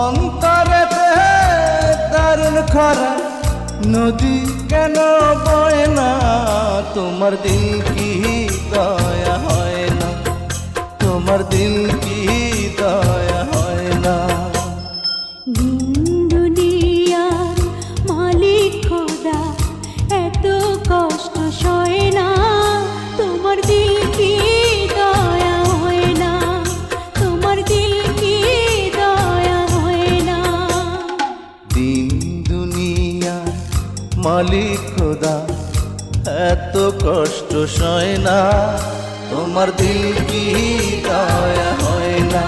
অন্তরেতে দারুণ খরা, নদী কেন বয় না? তোমার দিল কি দয়া হয় না? তোমার দিল কি দয়া হয় না? দিন দুনিয়ার মালিক খোদা এত কষ্ট সয় না, তোমার দিল কি দয়া হয় না? তোমার দিল কি দয়া হয় না? দিন দুনিয়ার মালিক খোদা এত কষ্ট সয় না, তোমার দিল কি দয়া হয় না?